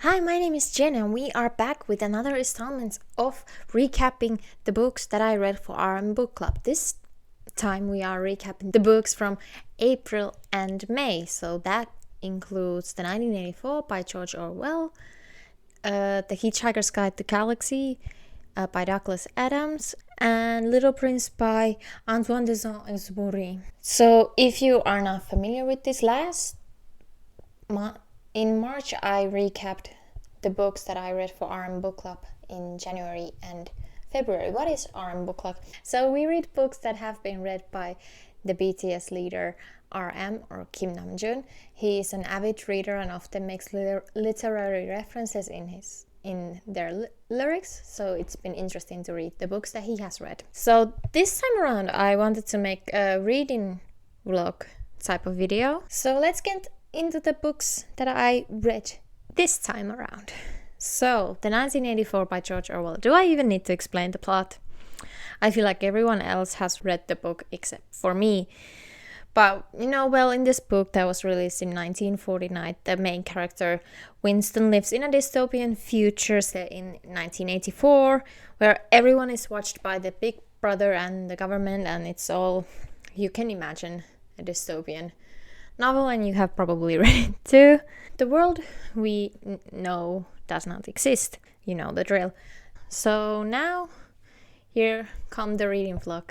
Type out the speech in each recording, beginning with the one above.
Hi, my name is Jen, and we are back with another installment of recapping the books that I read for our book club. This time we are recapping the books from April and May, so that includes the 1984 by George Orwell, The Hitchhiker's Guide to the Galaxy by Douglas Adams, and Little Prince by Antoine de Saint-Exupéry. So if you are not familiar with this in March, I recapped the books that I read for RM Book Club in January and February. What is RM Book Club? So we read books that have been read by the BTS leader RM or Kim Namjoon. He is an avid reader and often makes literary references in their lyrics, so it's been interesting to read the books that he has read. So this time around I wanted to make a reading vlog type of video. So let's get into the books that I read this time around. So, the 1984 by George Orwell. Do I even need to explain the plot? I feel like everyone else has read the book except for me. But, in this book that was released in 1949, the main character, Winston, lives in a dystopian future set in 1984, where everyone is watched by the Big Brother and the government, and it's all, you can imagine, a dystopian novel, and you have probably read it too. The world we know does not exist. You know the drill. So now, here come the reading vlog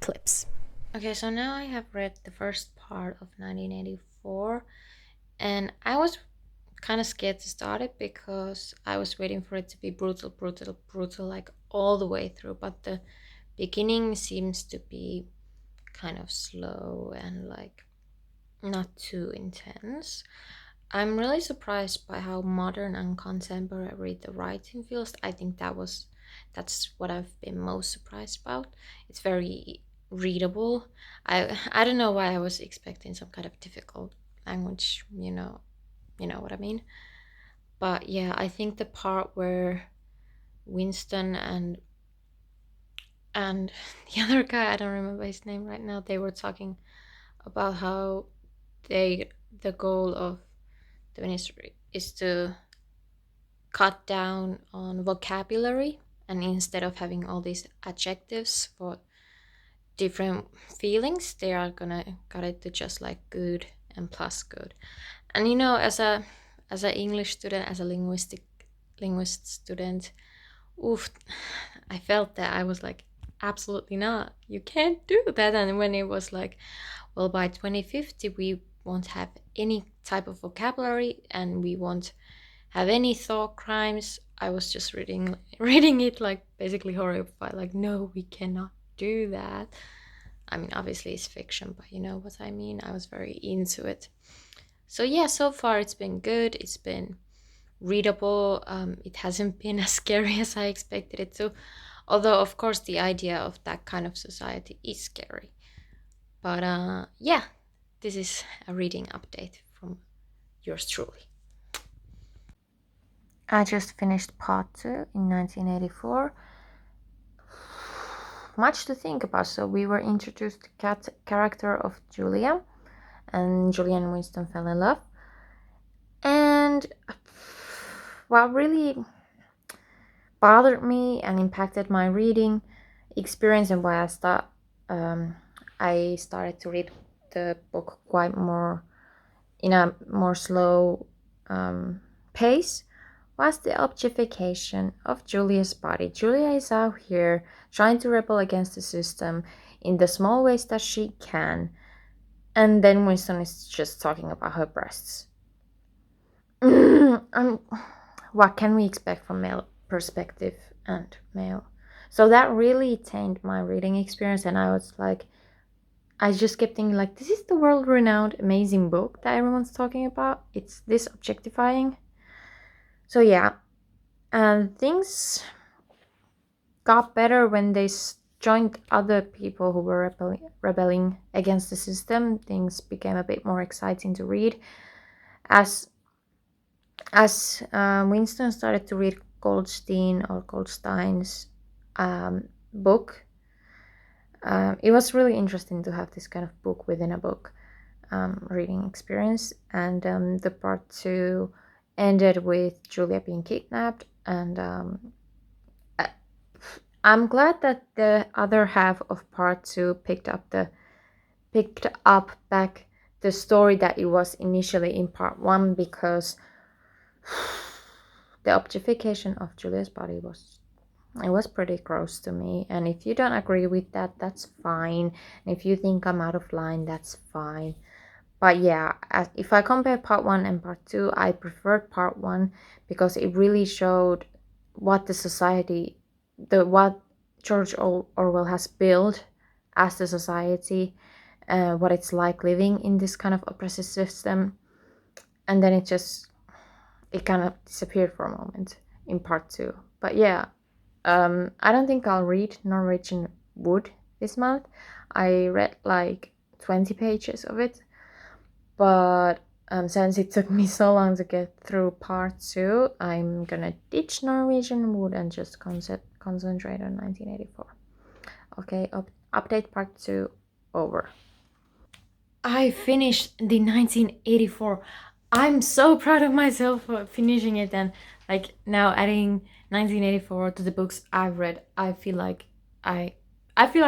clips. Okay, so now I have read the first part of 1984, and I was kind of scared to start it because I was waiting for it to be brutal, like all the way through, but the beginning seems to be kind of slow and like not too intense. I'm really surprised by how modern and contemporary the writing feels. I think that's what I've been most surprised about. It's very readable. I don't know why I was expecting some kind of difficult language, you know what I mean. But yeah, I think the part where Winston and the other guy, I don't remember his name right now, they were talking about how the goal of the ministry is to cut down on vocabulary, and instead of having all these adjectives for different feelings, they are gonna cut it to just like good and plus good. And as a English student, as a linguist student, I felt that I was like, absolutely not, you can't do that. And when it was like, well, by 2050 we won't have any type of vocabulary and we won't have any thought crimes, I was just reading it like basically horrified, like, no, we cannot do that. I mean, obviously it's fiction, but you know what I mean. I was very into it. So yeah, so far it's been good. It's been readable. It hasn't been as scary as I expected it to, although of course the idea of that kind of society is scary. But yeah, this is a reading update from yours truly. I just finished part 2 in 1984. Much to think about. So we were introduced to the character of Julia, and Julia and Winston fell in love. And what really bothered me and impacted my reading experience, and why I started to read the book quite more in a more slow pace, was the objectification of Julia's body. Julia is out here trying to rebel against the system in the small ways that she can, and then Winston is just talking about her breasts. What can we expect from male perspective and male? So that really tainted my reading experience, and I just kept thinking, like, this is the world-renowned amazing book that everyone's talking about. It's this objectifying. So yeah, and things got better when they joined other people who were rebelling against the system. Things became a bit more exciting to read. As Winston started to read Goldstein's book, it was really interesting to have this kind of book within a book reading experience. And the part 2 ended with Julia being kidnapped, and I'm glad that the other half of part 2 picked up back the story that it was initially in part 1, because the objectification of Julia's body was pretty gross to me. And if you don't agree with that, that's fine. And if you think I'm out of line, that's fine. But yeah, if I compare part 1 and part 2, I preferred part 1 because it really showed what the society, what George Orwell has built as the society, what it's like living in this kind of oppressive system. And then it kind of disappeared for a moment in part 2. But yeah, I don't think I'll read Norwegian Wood this month. I read like 20 pages of it, but since it took me so long to get through part 2, I'm gonna ditch Norwegian Wood and just concentrate on 1984. Okay, update part 2 over. I finished the 1984. I'm so proud of myself for finishing it, and like now adding 1984 to the books I've read, I feel like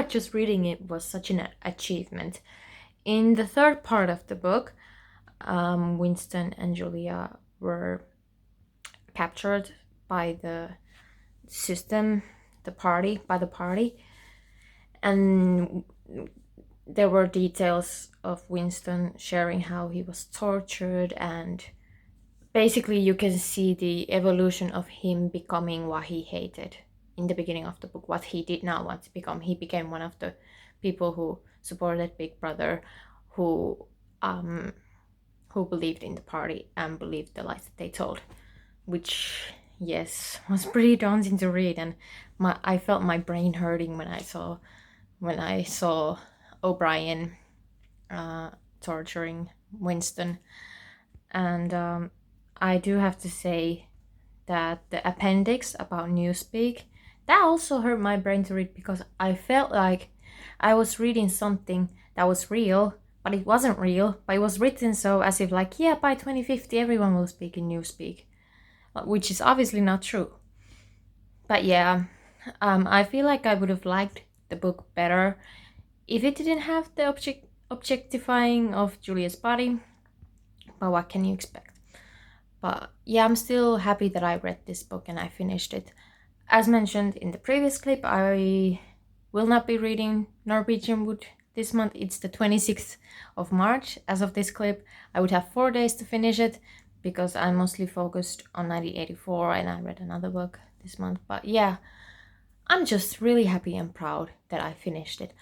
just reading it was such an achievement. In the third part of the book, Winston and Julia were captured by the system, by the party, and there were details of Winston sharing how he was tortured, and basically you can see the evolution of him becoming what he hated in the beginning of the book, what he did not want to become. He became one of the people who supported Big Brother, who believed in the party and believed the lies that they told, which, yes, was pretty daunting to read. And I felt my brain hurting when I saw O'Brien torturing Winston. And I do have to say that the appendix about Newspeak, that also hurt my brain to read, because I felt like I was reading something that was real, but it wasn't real, but it was written so as if like, yeah, by 2050 everyone will speak in Newspeak, which is obviously not true. But yeah, I feel like I would have liked the book better if it didn't have the objectifying of Julia's body, but what can you expect? But yeah, I'm still happy that I read this book and I finished it. As mentioned in the previous clip, I will not be reading Norwegian Wood this month. It's the 26th of March. As of this clip, I would have 4 days to finish it because I'm mostly focused on 1984 and I read another book this month. But yeah, I'm just really happy and proud that I finished it.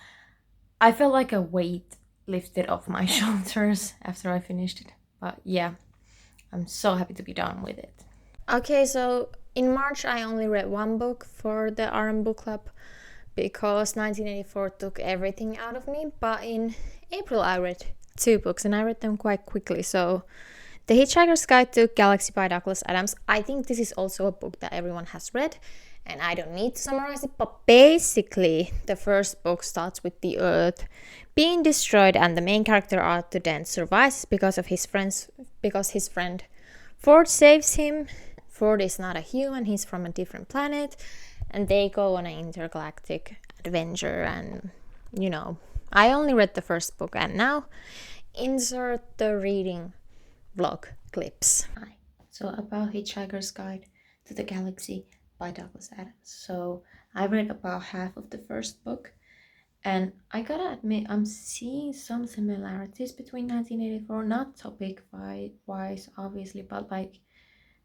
I felt like a weight lifted off my shoulders after I finished it. But yeah, I'm so happy to be done with it. Okay, so in March I only read one book for the RM Book Club because 1984 took everything out of me, but in April I read 2 books and I read them quite quickly. So The Hitchhiker's Guide to Galaxy by Douglas Adams, I think this is also a book that everyone has read and I don't need to summarize it, but basically the first book starts with the Earth being destroyed and the main character Arthur Dent survives because his friend Ford saves him. Ford is not a human, he's from a different planet, and they go on an intergalactic adventure. And I only read the first book, and now insert the reading vlog clips. So about Hitchhiker's Guide to the Galaxy by Douglas Adams. So I read about half of the first book, and I gotta admit I'm seeing some similarities between 1984, not topic wise obviously, but like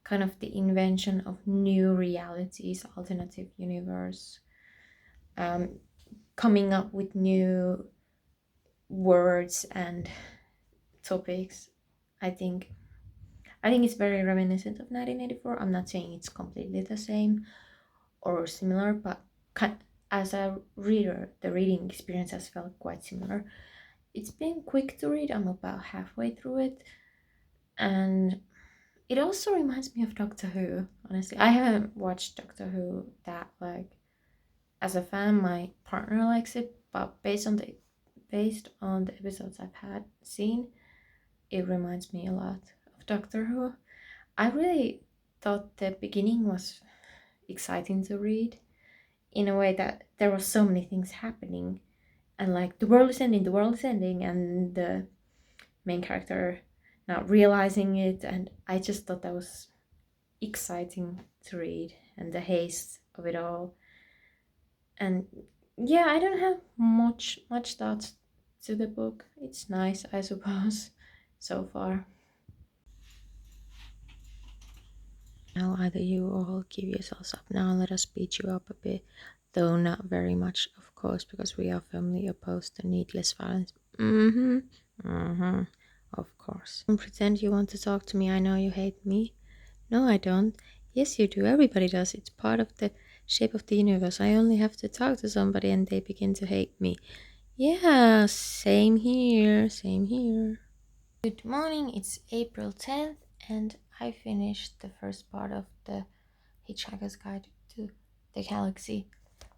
kind of the invention of new realities, alternative universe, coming up with new words and topics. I think it's very reminiscent of 1984. I'm not saying it's completely the same or similar, but as a reader, the reading experience has felt quite similar. It's been quick to read. I'm about halfway through it, and it also reminds me of Doctor Who. Honestly, I haven't watched Doctor Who that like as a fan. My partner likes it, but based on the episodes I've seen, it reminds me a lot of Doctor Who. I really thought the beginning was exciting to read in a way that there were so many things happening, and like the world is ending, and the main character not realizing it, and I just thought that was exciting to read, and the haste of it all. And yeah, I don't have much thoughts to the book. It's nice, I suppose, so far. Now either you all give yourselves up now, let us beat you up a bit, though not very much, of course, because we are firmly opposed to needless violence. Mm-hmm. Mm-hmm. Of course. Don't pretend you want to talk to me. I know you hate me. No, I don't. Yes, you do. Everybody does. It's part of the shape of the universe. I only have to talk to somebody and they begin to hate me. Yeah, same here. Same here. Good morning. It's April 10th, and I finished the first part of the Hitchhiker's Guide to the Galaxy.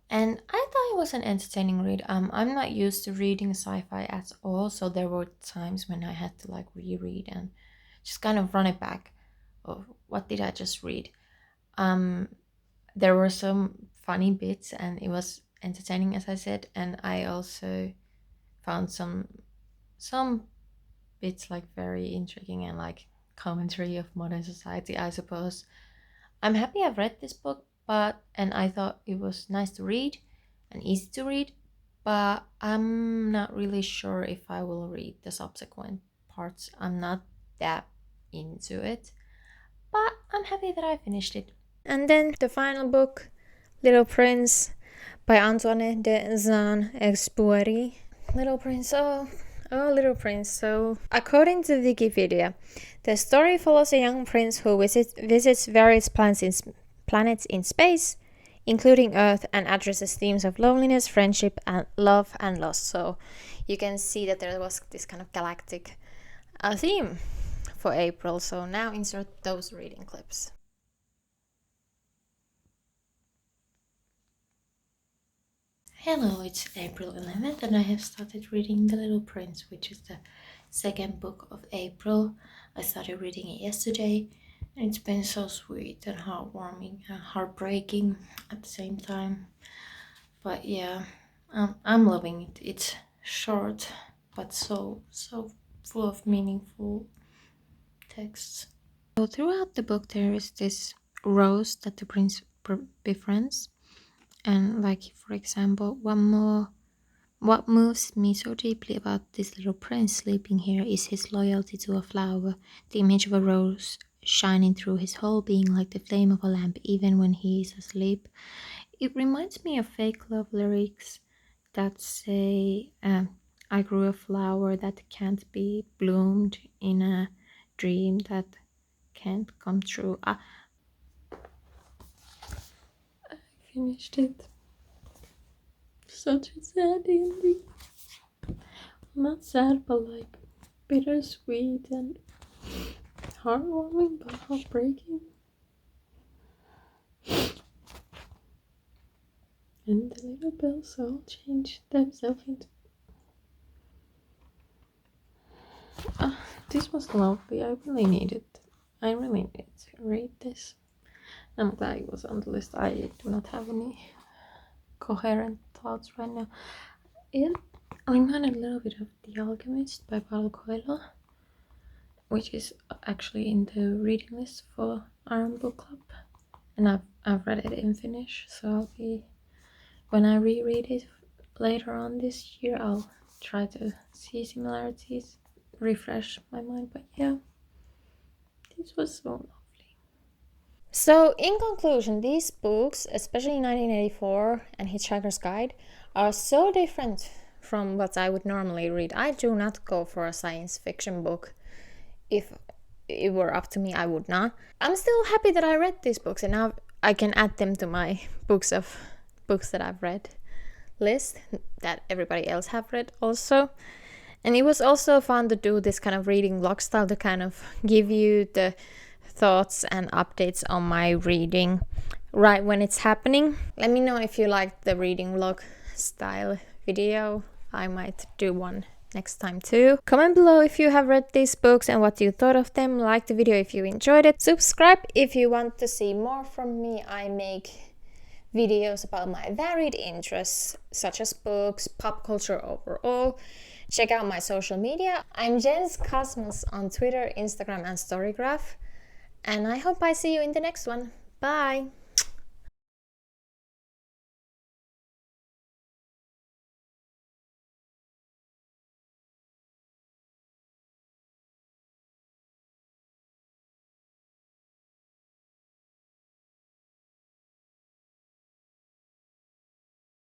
And I thought it was an entertaining read. I'm not used to reading sci-fi at all, so there were times when I had to like reread and just kind of run it back. Oh, what did I just read? Um, there were some funny bits, and it was entertaining, as I said. And I also found some bits like very intriguing and like commentary of modern society, I suppose. I'm happy I've read this book, but and I thought it was nice to read and easy to read, but I'm not really sure if I will read the subsequent parts. I'm not that into it, but I'm happy that I finished it. And then the final book, Little Prince by Antoine de Saint-Exupéry. Little Prince, oh, Little Prince. So, according to Wikipedia, the story follows a young prince who visits various planets in space, including Earth, and addresses themes of loneliness, friendship, and love and loss. So, you can see that there was this kind of galactic theme for April. So, now insert those reading clips. Hello, it's April 11th, and I have started reading The Little Prince, which is the second book of April. I started reading it yesterday, and it's been so sweet and heartwarming and heartbreaking at the same time. But yeah, I'm loving it. It's short, but so full of meaningful texts. So throughout the book, there is this rose that the prince befriends, and like for example, what moves me so deeply about this little prince sleeping here is his loyalty to a flower, the image of a rose shining through his whole being like the flame of a lamp, even when he is asleep. It reminds me of fake love lyrics that say, I grew a flower that can't be bloomed in a dream that can't come true. I finished it. Such a sad ending. Not sad, but like bittersweet and heartwarming, but heartbreaking. And the little bells all change themselves into. This was lovely. I really needed to read this. I'm glad it was on the list. I do not have any coherent thoughts right now. It reminded a little bit of The Alchemist by Paulo Coelho, which is actually in the reading list for our book club. And I've read it in Finnish, so I'll be, when I reread it later on this year, I'll try to see similarities, refresh my mind. But yeah, this was so lovely. So, in conclusion, these books, especially 1984 and Hitchhiker's Guide, are so different from what I would normally read. I do not go for a science fiction book. If it were up to me, I would not. I'm still happy that I read these books, and now I can add them to my books that I've read list that everybody else have read also. And it was also fun to do this kind of reading vlog style to kind of give you the thoughts and updates on my reading right when it's happening. Let me know if you like the reading vlog style video. I might do one next time too. Comment below if you have read these books and what you thought of them. Like the video if you enjoyed it. Subscribe if you want to see more from me. I make videos about my varied interests, such as books, pop culture overall. Check out my social media. I'm jenskosmos on Twitter, Instagram, and Storygraph. And I hope I see you in the next one. Bye!